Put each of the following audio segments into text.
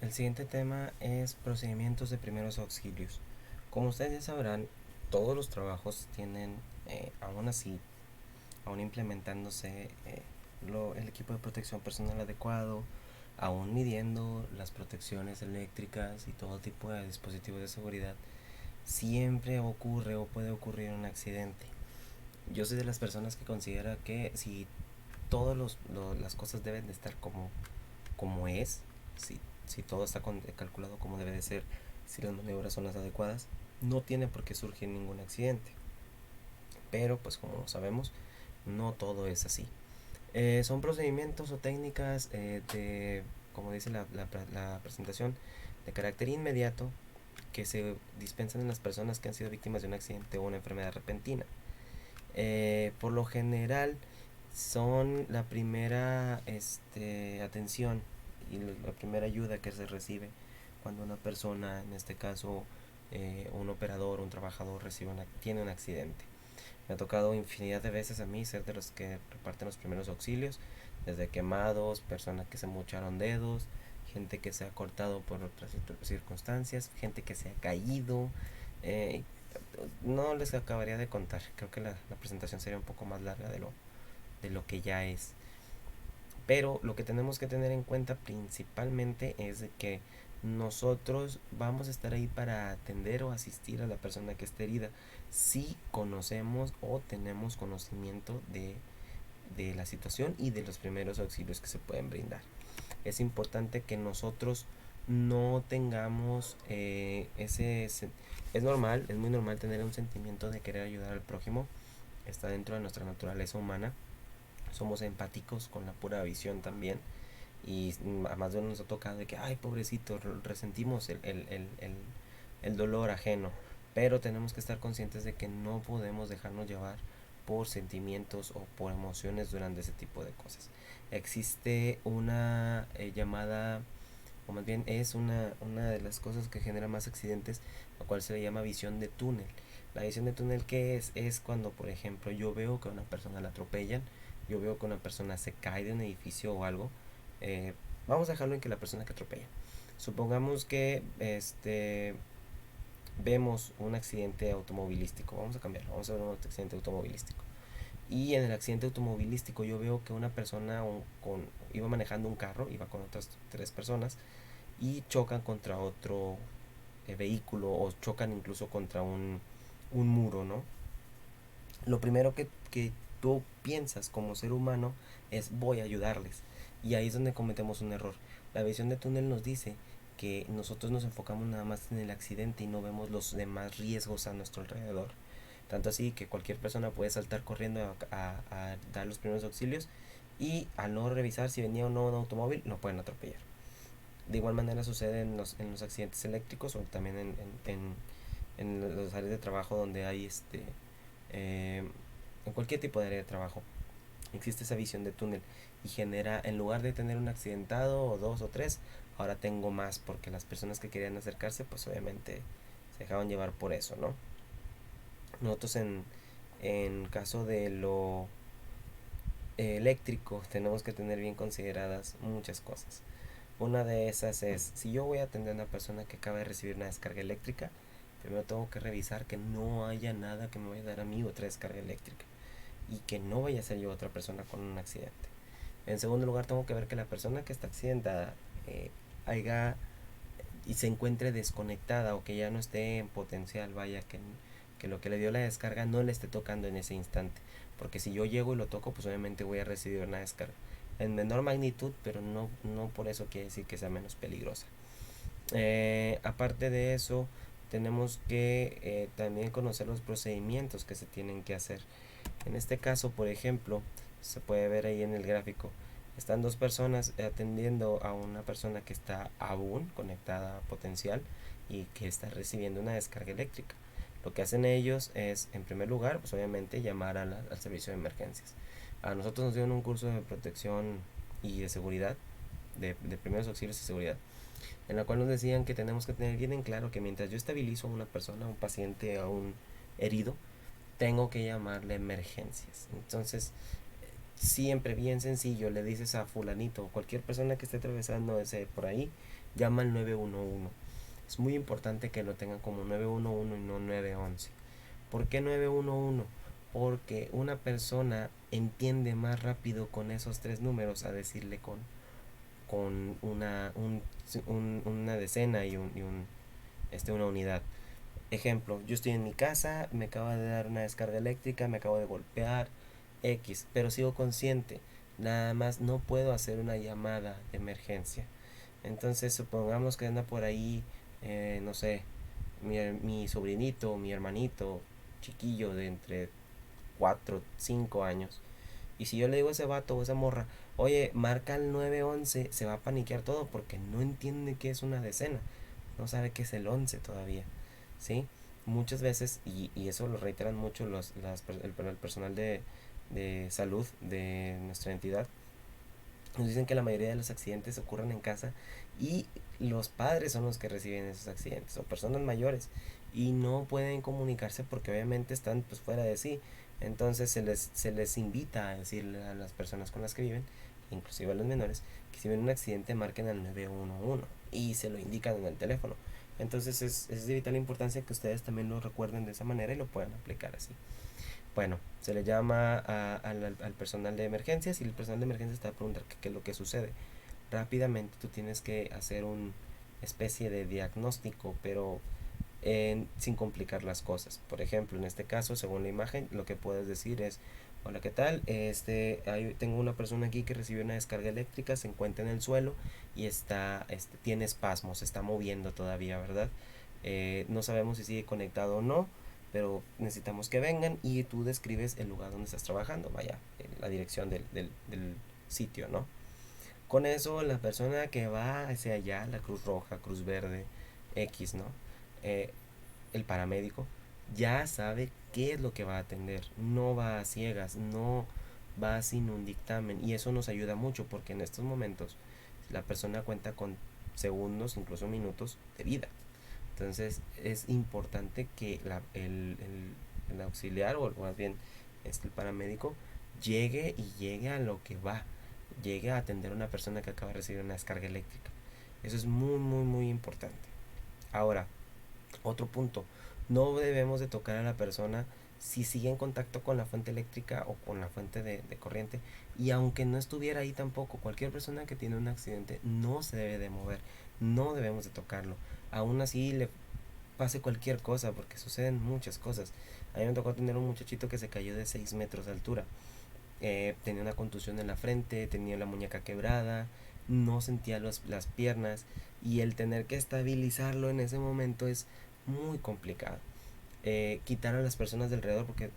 El siguiente tema es procedimientos de primeros auxilios. Como ustedes ya sabrán, todos los trabajos tienen, aún así, aún implementándose el equipo de protección personal adecuado, aún midiendo las protecciones eléctricas y todo tipo de dispositivos de seguridad, siempre ocurre o puede ocurrir un accidente. Yo soy de las personas que considera que si todas las cosas deben de estar como es, si todo está calculado como debe de ser, si las maniobras son las adecuadas, no tiene por qué surgir ningún accidente. Pero pues como sabemos, no todo es así. Son procedimientos o técnicas como dice la presentación, de carácter inmediato que se dispensan en las personas que han sido víctimas de un accidente o una enfermedad repentina. Por lo general son la primera atención y la primera ayuda que se recibe cuando una persona, en este caso un operador, un trabajador, tiene un accidente. Me ha tocado infinidad de veces a mí ser de los que reparten los primeros auxilios, desde quemados, personas que se mocharon dedos, gente que se ha cortado por otras circunstancias, gente que se ha caído. eh, no les acabaría de contar, creo que la presentación sería un poco más larga de lo que ya es. Pero lo que tenemos que tener en cuenta principalmente es de que nosotros vamos a estar ahí para atender o asistir a la persona que esté herida si conocemos o tenemos conocimiento de la situación y de los primeros auxilios que se pueden brindar. Es importante que nosotros no tengamos es normal, es muy normal tener un sentimiento de querer ayudar al prójimo, está dentro de nuestra naturaleza humana, somos empáticos con la pura visión también, y a más de uno nos ha tocado de que, ay, pobrecito, resentimos el dolor ajeno, pero tenemos que estar conscientes de que no podemos dejarnos llevar por sentimientos o por emociones durante ese tipo de cosas. Existe una llamada, o más bien es una de las cosas que genera más accidentes, lo cual se le llama visión de túnel. La visión de túnel, ¿qué es? Es cuando, por ejemplo, yo veo que a una persona la atropellan, yo veo que una persona se cae de un edificio o algo. eh, Vamos a dejarlo en que la persona que atropella. Supongamos que vemos un accidente automovilístico. Vamos a cambiarlo. Vamos a ver un accidente automovilístico. Y en el accidente automovilístico yo veo que una persona iba manejando un carro, iba con otras tres personas y chocan contra otro vehículo o chocan incluso contra un muro, ¿no? Lo primero que tú piensas como ser humano es voy a ayudarles. Y ahí es donde cometemos un error. La visión de túnel nos dice que nosotros nos enfocamos nada más en el accidente y no vemos los demás riesgos a nuestro alrededor. Tanto así que cualquier persona puede saltar corriendo a dar los primeros auxilios y al no revisar si venía o no un automóvil, no pueden atropellar. De igual manera sucede en los accidentes eléctricos o también en los áreas de trabajo donde hay eh, en cualquier tipo de área de trabajo existe esa visión de túnel y genera, en lugar de tener un accidentado o dos o tres, ahora tengo más porque las personas que querían acercarse pues obviamente se dejaban llevar por eso, ¿no? Nosotros en caso de lo eléctrico tenemos que tener bien consideradas muchas cosas. Una de esas es, si yo voy a atender a una persona que acaba de recibir una descarga eléctrica, primero tengo que revisar que no haya nada que me vaya a dar a mí otra descarga eléctrica y que no vaya a ser yo otra persona con un accidente. En segundo lugar, tengo que ver que la persona que está accidentada haya y se encuentre desconectada o que ya no esté en potencial, vaya, que lo que le dio la descarga no le esté tocando en ese instante. Porque si yo llego y lo toco, pues obviamente voy a recibir una descarga en menor magnitud, pero no por eso quiere decir que sea menos peligrosa. Aparte de eso, tenemos que también conocer los procedimientos que se tienen que hacer. En este caso, por ejemplo, se puede ver ahí en el gráfico, están dos personas atendiendo a una persona que está aún conectada a potencial y que está recibiendo una descarga eléctrica. Lo que hacen ellos es, en primer lugar, pues obviamente llamar al servicio de emergencias. A nosotros nos dieron un curso de protección y de seguridad, de primeros auxilios y seguridad, en la cual nos decían que tenemos que tener bien en claro que mientras yo estabilizo a una persona, a un paciente, a un herido, tengo que llamarle emergencias. Entonces, siempre bien sencillo, le dices a fulanito o cualquier persona que esté atravesando ese por ahí, llama al 911. Es muy importante que lo tengan como 911 y no 911. ¿Por qué 911? Porque una persona entiende más rápido con esos tres números a decirle con una decena y una unidad. Ejemplo, yo estoy en mi casa, me acaba de dar una descarga eléctrica, me acabo de golpear X, pero sigo consciente. Nada más no puedo hacer una llamada de emergencia. Entonces supongamos que anda por ahí, no sé, mi sobrinito, mi hermanito, chiquillo de entre 4 5 años. Y si yo le digo a ese vato o a esa morra, oye, marca el 911, se va a paniquear todo porque no entiende qué es una decena. No sabe qué es el 11 todavía. ¿Sí? Muchas veces, y eso lo reiteran mucho el personal de salud de nuestra entidad, nos dicen que la mayoría de los accidentes ocurren en casa y los padres son los que reciben esos accidentes o personas mayores y no pueden comunicarse porque obviamente están pues fuera de sí. Entonces se les invita a decirle a las personas con las que viven, inclusive a los menores, que si ven un accidente marquen al 911 y se lo indican en el teléfono. Entonces es de vital importancia que ustedes también lo recuerden de esa manera y lo puedan aplicar así. Bueno, se le llama al personal de emergencias y el personal de emergencias te va a preguntar qué es lo que sucede. Rápidamente tú tienes que hacer una especie de diagnóstico, pero sin complicar las cosas. Por ejemplo, en este caso, según la imagen, lo que puedes decir es, hola, ¿qué tal? Tengo una persona aquí que recibió una descarga eléctrica, se encuentra en el suelo y tiene espasmos, se está moviendo todavía, ¿verdad? No sabemos si sigue conectado o no, pero necesitamos que vengan y tú describes el lugar donde estás trabajando, vaya, la dirección del sitio, ¿no? Con eso la persona que va hacia allá, la Cruz Roja, Cruz Verde, X, ¿no? Eh, el paramédico ya sabe qué es lo que va a atender, no va a ciegas, no va sin un dictamen y eso nos ayuda mucho porque en estos momentos la persona cuenta con segundos, incluso minutos de vida. Entonces es importante que el auxiliar o más bien el paramédico llegue a lo que va, llegue a atender a una persona que acaba de recibir una descarga eléctrica. Eso es muy, muy, muy importante. Ahora, otro punto, no debemos de tocar a la persona si sigue en contacto con la fuente eléctrica o con la fuente de corriente y aunque no estuviera ahí tampoco, cualquier persona que tiene un accidente no se debe de mover, no debemos de tocarlo. Aún así le pase cualquier cosa porque suceden muchas cosas. A mí me tocó tener un muchachito que se cayó de 6 metros de altura. Tenía una contusión en la frente, tenía la muñeca quebrada, no sentía las piernas y el tener que estabilizarlo en ese momento es muy complicado. Quitar a las personas de alrededor porque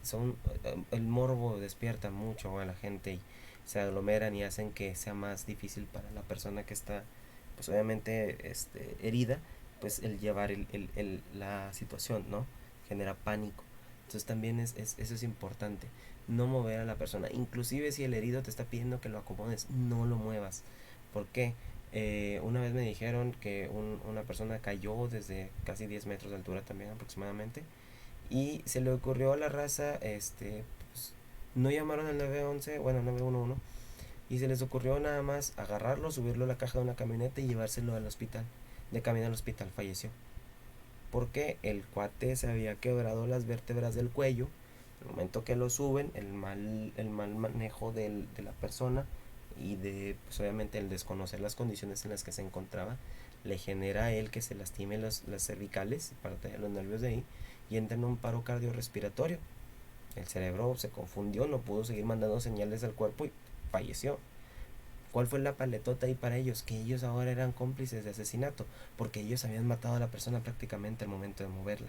el morbo despierta mucho a la gente y se aglomeran y hacen que sea más difícil para la persona que está pues obviamente herida pues el llevar la situación, ¿no? Genera pánico. Entonces también eso es importante, no mover a la persona, inclusive si el herido te está pidiendo que lo acomodes, no lo muevas. ¿Por qué? Una vez me dijeron que una persona cayó desde casi 10 metros de altura también aproximadamente y se le ocurrió a la raza, pues, no llamaron al 911, bueno, 911, y se les ocurrió nada más agarrarlo, subirlo a la caja de una camioneta y llevárselo al hospital. De camino al hospital falleció. Porque el cuate se había quebrado las vértebras del cuello. El momento que lo suben, el mal manejo de la persona y pues obviamente el desconocer las condiciones en las que se encontraba, le genera a él que se lastime las cervicales, parte de los nervios de ahí, y entra en un paro cardiorrespiratorio. El cerebro se confundió, no pudo seguir mandando señales al cuerpo y falleció. ¿Cuál fue la paletota ahí para ellos? Que ellos ahora eran cómplices de asesinato, porque ellos habían matado a la persona prácticamente al momento de moverla.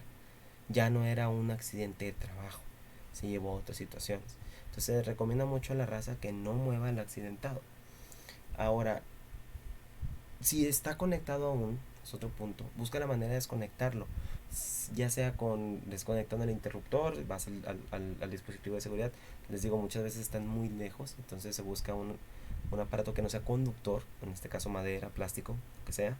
Ya no era un accidente de trabajo, se llevó a otras situaciones. Entonces se recomienda mucho a la raza que no mueva el accidentado. Ahora, si está conectado aún, es otro punto, busca la manera de desconectarlo, ya sea desconectando el interruptor, vas al dispositivo de seguridad. Les digo, muchas veces están muy lejos, entonces se busca un aparato que no sea conductor, en este caso madera, plástico, lo que sea,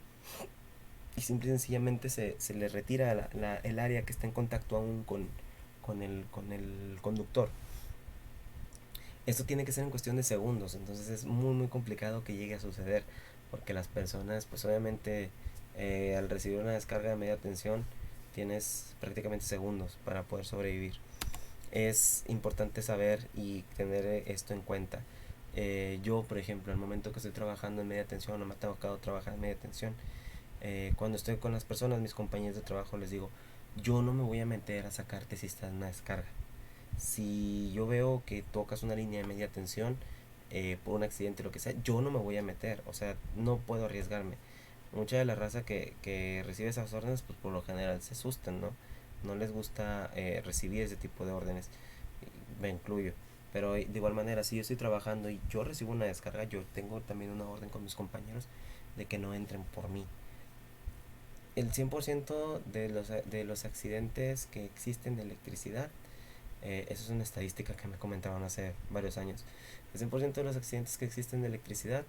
y simple y sencillamente se le retira el área que está en contacto aún con el conductor. Esto tiene que ser en cuestión de segundos, entonces es muy muy complicado que llegue a suceder, porque las personas, pues obviamente, al recibir una descarga de media tensión, tienes prácticamente segundos para poder sobrevivir. Es importante saber y tener esto en cuenta. Yo, por ejemplo, al momento que estoy trabajando en media tensión o me ha tocado trabajar en media tensión, cuando estoy con las personas, mis compañeros de trabajo, les digo, yo no me voy a meter a sacarte si está en una descarga. Si yo veo que tocas una línea de media tensión, por un accidente o lo que sea, yo no me voy a meter, o sea, no puedo arriesgarme. Mucha de la raza que recibe esas órdenes, pues por lo general se asustan, ¿no? No les gusta recibir ese tipo de órdenes, me incluyo. Pero de igual manera, si yo estoy trabajando y yo recibo una descarga, yo tengo también una orden con mis compañeros de que no entren por mí. El 100% de los accidentes que existen de electricidad, eso es una estadística que me comentaban hace varios años. El 100% de los accidentes que existen de electricidad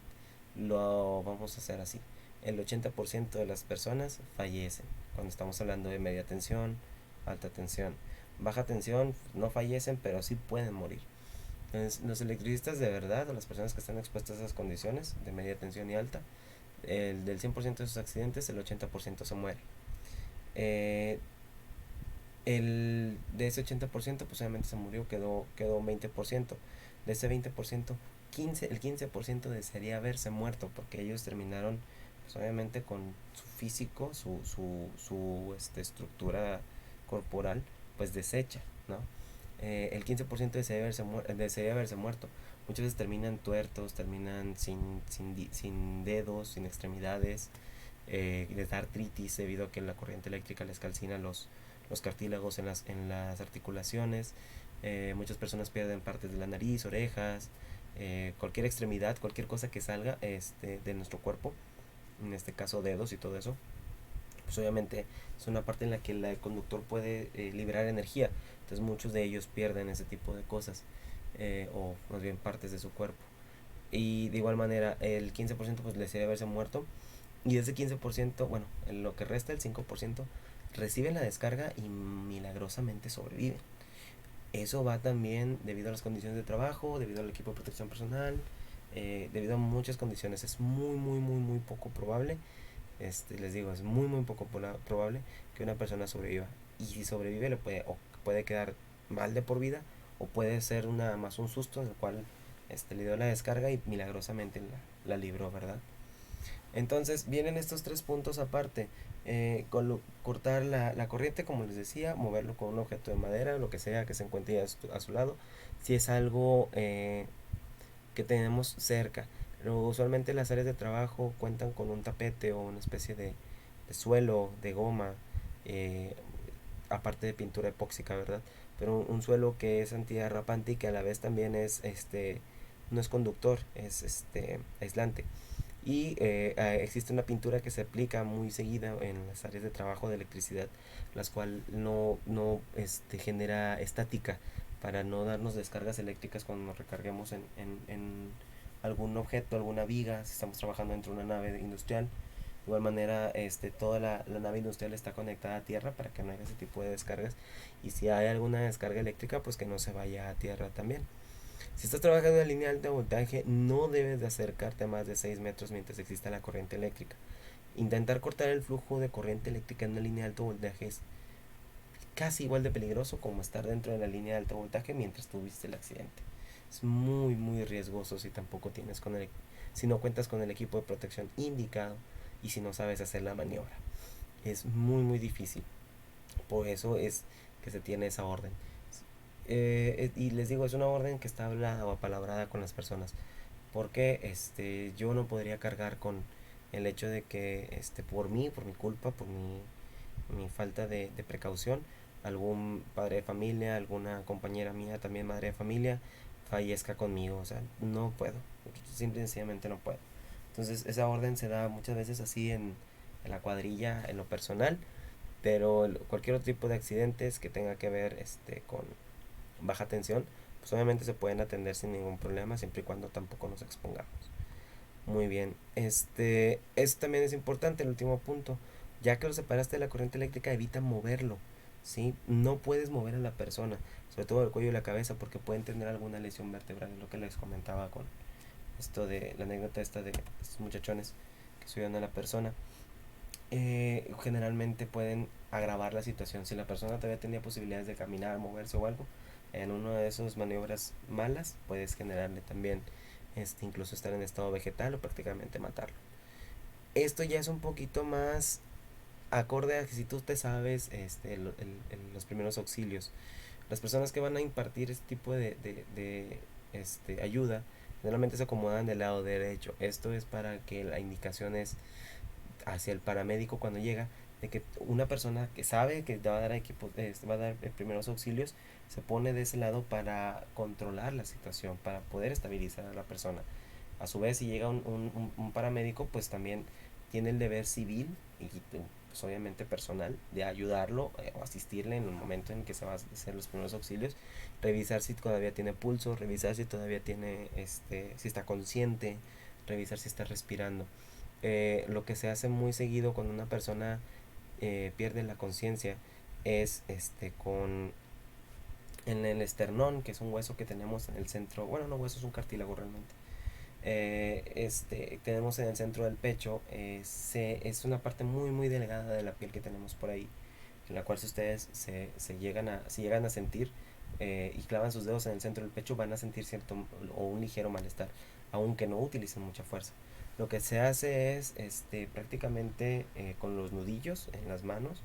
lo vamos a hacer así. El 80% de las personas fallecen cuando estamos hablando de media tensión, alta tensión. Baja tensión no fallecen, pero sí pueden morir. Entonces, los electricistas de verdad, o las personas que están expuestas a esas condiciones de media tensión y alta, del 100% de sus accidentes, el 80% se muere. Eh, de ese 80%, pues obviamente se murió, quedó un 20%. De ese 20%, el 15% desearía haberse muerto, porque ellos terminaron, pues obviamente, con su físico, su estructura corporal, pues deshecha, ¿no? El 15% desearía haberse muerto. Muchas veces terminan tuertos, terminan sin dedos, sin extremidades, les da artritis debido a que la corriente eléctrica les calcina los cartílagos en las articulaciones. Muchas personas pierden partes de la nariz, orejas, cualquier extremidad, cualquier cosa que salga de nuestro cuerpo, en este caso dedos y todo eso. Pues obviamente es una parte en la que el conductor puede liberar energía, entonces muchos de ellos pierden ese tipo de cosas, o más bien partes de su cuerpo. Y de igual manera el 15% pues les debe haberse muerto, y de ese 15%, bueno, en lo que resta, el 5%, reciben la descarga y milagrosamente sobreviven. Eso va también debido a las condiciones de trabajo, debido al equipo de protección personal, debido a muchas condiciones. Es muy, muy, muy, muy poco probable, les digo, es muy, muy poco probable que una persona sobreviva. Y si sobrevive, o puede quedar mal de por vida, o puede ser más un susto en el cual le dio la descarga y milagrosamente la libró, ¿verdad? Entonces vienen estos tres puntos aparte. Cortar la corriente, como les decía, moverlo con un objeto de madera, lo que sea que se encuentre a su lado, si es algo que tenemos cerca. Pero usualmente las áreas de trabajo cuentan con un tapete o una especie de suelo, de goma, eh, aparte de pintura epóxica, ¿verdad? Pero un suelo que es antiderrapante y que a la vez también no es conductor, es aislante. Y existe una pintura que se aplica muy seguida en las áreas de trabajo de electricidad, las cual no genera estática, para no darnos descargas eléctricas cuando nos recarguemos en algún objeto, alguna viga, si estamos trabajando dentro de una nave industrial. De igual manera, toda la nave industrial está conectada a tierra para que no haya ese tipo de descargas, y si hay alguna descarga eléctrica, pues que no se vaya a tierra también. Si estás trabajando en línea de alto voltaje, no debes de acercarte a más de 6 metros mientras exista la corriente eléctrica. Intentar cortar el flujo de corriente eléctrica en una línea de alto voltaje es casi igual de peligroso como estar dentro de la línea de alto voltaje mientras tuviste el accidente. Es muy muy riesgoso si no cuentas con el equipo de protección indicado y si no sabes hacer la maniobra. Es muy muy difícil. Por eso es que se tiene esa orden. Y les digo, es una orden que está hablada o apalabrada con las personas, porque yo no podría cargar con el hecho de que por mí, por mi culpa, por mi falta de precaución, algún padre de familia, alguna compañera mía, también madre de familia, fallezca conmigo. O sea, no puedo, simple y sencillamente no puedo. Entonces esa orden se da muchas veces así en la cuadrilla, en lo personal, pero cualquier otro tipo de accidentes que tenga que ver con baja tensión, pues obviamente se pueden atender sin ningún problema, siempre y cuando tampoco nos expongamos. Muy bien, también es importante, el último punto. Ya que lo separaste de la corriente eléctrica, evita moverlo. ¿sí? No puedes mover a la persona, sobre todo el cuello y la cabeza, porque pueden tener alguna lesión vertebral, es lo que les comentaba con esto de la anécdota esta de estos muchachones que subieron a la persona. Generalmente pueden agravar la situación. Si la persona todavía tenía posibilidades de caminar, moverse o algo, en una de esas maniobras malas puedes generarle también incluso estar en estado vegetal o prácticamente matarlo. Esto ya es un poquito más acorde a que si tú te sabes los primeros auxilios. Las personas que van a impartir este tipo de ayuda generalmente se acomodan del lado derecho. Esto es para que la indicación es hacia el paramédico cuando llega, de que una persona que sabe que va a dar va a dar primeros auxilios, se pone de ese lado para controlar la situación, para poder estabilizar a la persona. A su vez, si llega un paramédico, pues también tiene el deber civil y pues obviamente personal de ayudarlo o asistirle en el momento en que se va a hacer los primeros auxilios, revisar si todavía tiene pulso, revisar si todavía tiene, si está consciente, revisar si está respirando. Lo que se hace muy seguido cuando una persona pierde la conciencia es en el esternón, que es un hueso que tenemos en el centro, bueno, no hueso, es un cartílago realmente. Tenemos en el centro del pecho, es una parte muy muy delgada de la piel que tenemos por ahí, en la cual si ustedes si llegan a sentir y clavan sus dedos en el centro del pecho, van a sentir cierto o un ligero malestar, aunque no utilicen mucha fuerza. Lo que se hace es prácticamente con los nudillos en las manos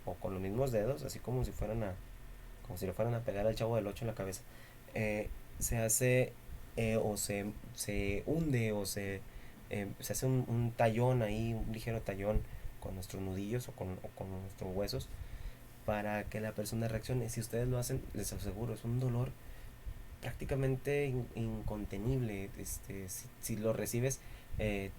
o con los mismos dedos, así como si le fueran a pegar al Chavo del 8 en la cabeza. Se hace o se hunde se hace un tallón ahí, un ligero tallón con nuestros nudillos o con nuestros huesos para que la persona reaccione. Si ustedes lo hacen, les aseguro, es un dolor prácticamente incontenible. Si lo recibes, eh,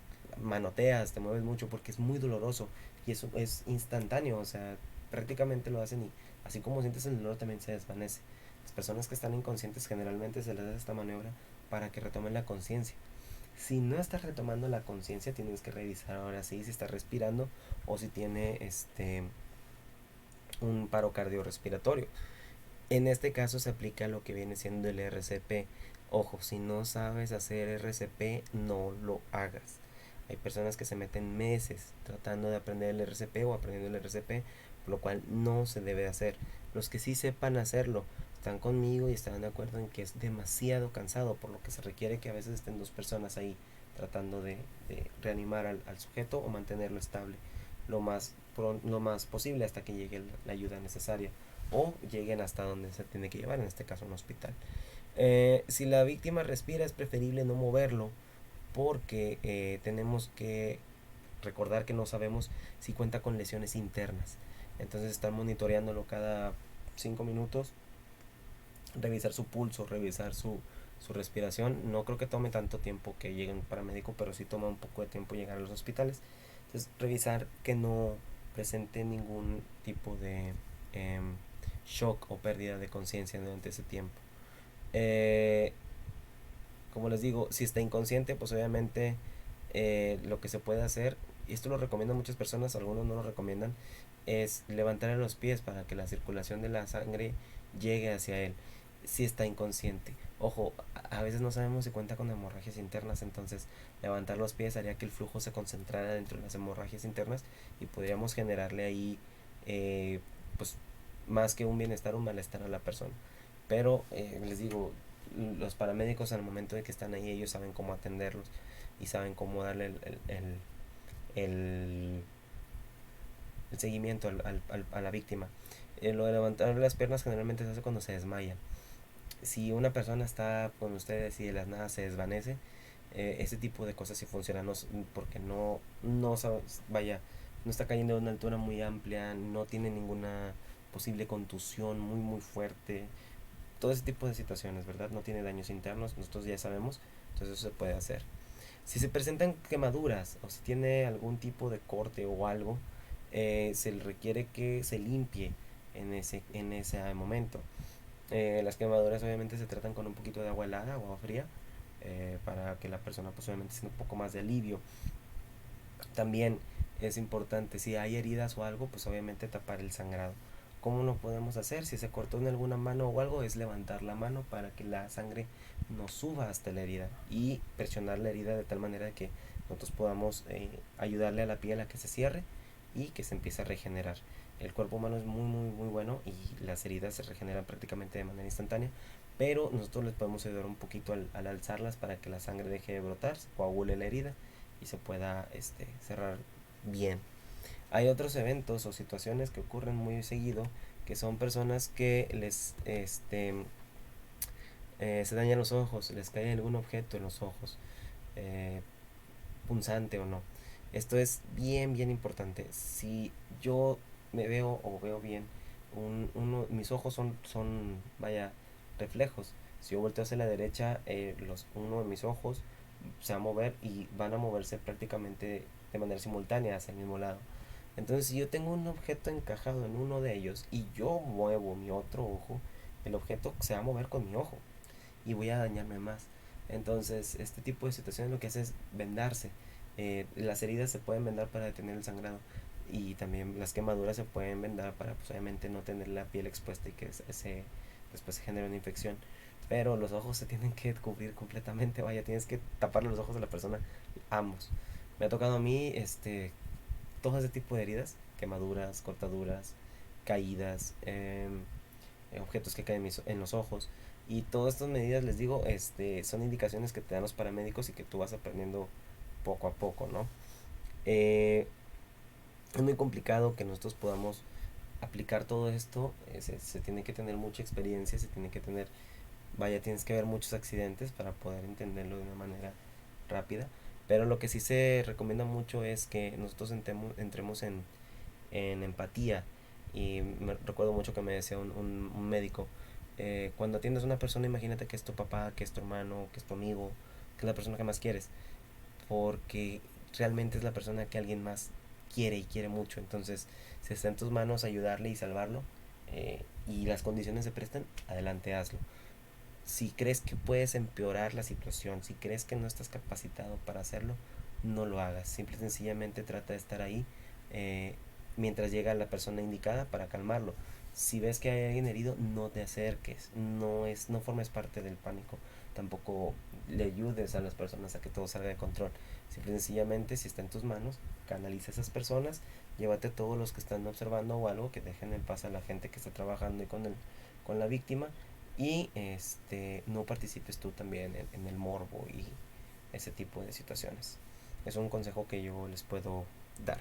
manoteas, te mueves mucho porque es muy doloroso y eso es instantáneo, o sea, prácticamente lo hacen y así como sientes el dolor también se desvanece. Las personas que están inconscientes generalmente se les da esta maniobra para que retomen la conciencia. Si no estás retomando la conciencia, tienes que revisar ahora sí si está respirando o si tiene un paro cardiorrespiratorio. En este caso se aplica lo que viene siendo el RCP. Ojo, si no sabes hacer RCP, no lo hagas. Hay personas que se meten meses tratando de aprender el RCP o aprendiendo el RCP, por lo cual no se debe hacer. Los que sí sepan hacerlo están conmigo y están de acuerdo en que es demasiado cansado, por lo que se requiere que a veces estén dos personas ahí tratando de reanimar al sujeto o mantenerlo estable lo más posible hasta que llegue la ayuda necesaria o lleguen hasta donde se tiene que llevar, en este caso un hospital. Si la víctima respira es preferible no moverlo porque tenemos que recordar que no sabemos si cuenta con lesiones internas. Entonces estar monitoreándolo cada 5 minutos, revisar su pulso, revisar su respiración. No creo que tome tanto tiempo que llegue un paramédico, pero sí toma un poco de tiempo llegar a los hospitales. Entonces revisar que no presente ningún tipo de shock o pérdida de conciencia durante ese tiempo. Eh, como les digo, si está inconsciente, pues obviamente lo que se puede hacer, y esto lo recomiendan muchas personas, algunos no lo recomiendan, es levantar los pies para que la circulación de la sangre llegue hacia él si está inconsciente. Ojo, a veces no sabemos si cuenta con hemorragias internas, entonces levantar los pies haría que el flujo se concentrara dentro de las hemorragias internas y podríamos generarle ahí eh, pues más que un bienestar, un malestar a la persona. Pero les digo, los paramédicos al momento de que están ahí, ellos saben cómo atenderlos y saben cómo darle el, el seguimiento a la víctima. Lo de levantar las piernas generalmente se hace cuando se desmayan. Si una persona está con ustedes y de las nada se desvanece, ese tipo de cosas sí funcionan, porque vaya, no está cayendo de una altura muy amplia, no tiene ninguna posible contusión muy muy fuerte, todo ese tipo de situaciones, ¿verdad? No tiene daños internos, nosotros ya sabemos, entonces eso se puede hacer. Si se presentan quemaduras o si tiene algún tipo de corte o algo, se le requiere que se limpie en ese momento. Las quemaduras obviamente se tratan con un poquito de agua helada o agua fría para que la persona pues obviamente sienta un poco más de alivio. También es importante, si hay heridas o algo, pues obviamente tapar el sangrado ¿Cómo lo podemos hacer? Si se cortó en alguna mano o algo, es levantar la mano para que la sangre no suba hasta la herida y presionar la herida de tal manera que nosotros podamos ayudarle a la piel a que se cierre y que se empiece a regenerar. El cuerpo humano es muy bueno y las heridas se regeneran prácticamente de manera instantánea, pero nosotros les podemos ayudar un poquito al alzarlas para que la sangre deje de brotar, se coagule la herida y se pueda cerrar bien. Hay otros eventos o situaciones que ocurren muy seguido, que son personas que se dañan los ojos, les cae algún objeto en los ojos, eh, punzante o no. Esto es bien importante. Si yo me veo o veo bien, mis ojos vaya, reflejos. Si yo volteo hacia la derecha, uno de mis ojos se va a mover y van a moverse prácticamente de manera simultánea hacia el mismo lado. Entonces, si yo tengo un objeto encajado en uno de ellos y yo muevo mi otro ojo, el objeto se va a mover con mi ojo y voy a dañarme más. Entonces, este tipo de situaciones lo que hace es vendarse. Las heridas se pueden vendar para detener el sangrado y también las quemaduras se pueden vendar para, pues, obviamente no tener la piel expuesta y que después se genere una infección. Pero los ojos se tienen que cubrir completamente, vaya, tienes que taparle los ojos de la persona, ambos. Me ha tocado a mí todo ese tipo de heridas, quemaduras, cortaduras, caídas, objetos que caen en los ojos. Y todas estas medidas, les digo, son indicaciones que te dan los paramédicos y que tú vas aprendiendo poco a poco, ¿no? Eh, es muy complicado que nosotros podamos aplicar todo esto. Se tiene que tener mucha experiencia, se tiene que tener, vaya, tienes que ver muchos accidentes para poder entenderlo de una manera rápida. Pero lo que sí se recomienda mucho es que nosotros entremos en empatía. Y me recuerdo mucho que me decía un médico, cuando atiendes a una persona, imagínate que es tu papá, que es tu hermano, que es tu amigo, que es la persona que más quieres, porque realmente es la persona que alguien más quiere y quiere mucho. Entonces, si está en tus manos ayudarle y salvarlo, y las condiciones se prestan, adelante, hazlo. Si crees que puedes empeorar la situación, si crees que no estás capacitado para hacerlo, no lo hagas. Simple y sencillamente trata de estar ahí eh, mientras llega la persona indicada para calmarlo. Si ves que hay alguien herido, no te acerques, no formes parte del pánico. Tampoco le ayudes a las personas a que todo salga de control. Simple y sencillamente, si está en tus manos, canaliza a esas personas, llévate a todos los que están observando o algo, que dejen en paz a la gente que está trabajando y con la víctima, y no participes tú también en el morbo y ese tipo de situaciones. Es un consejo que yo les puedo dar.